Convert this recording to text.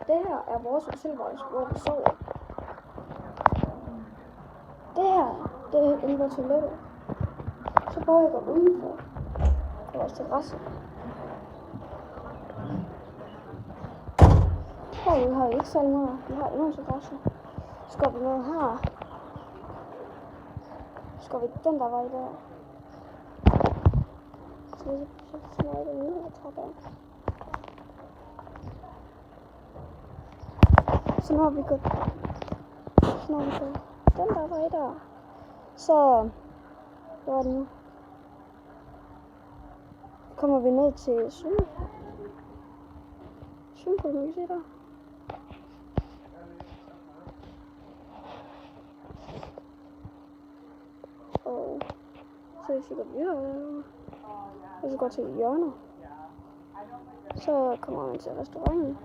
det her er vores hotelvejs, hvor vi sover. Det her, det er inde på toilettet. Så prøver jeg at gå udenfor på vores terrasse. Her har vi ikke så meget. Vi har endnu en terrasse. Så går vi ned her. Så går vi den der vej der. Så smadrer det ned og trapper. Så når vi går den der vej der, så hvad er det nu? Kommer vi ned til Sundpool, kan vi se der? Og så hvis vi går videre, og så går til hjørnet, så kommer man til restauranten.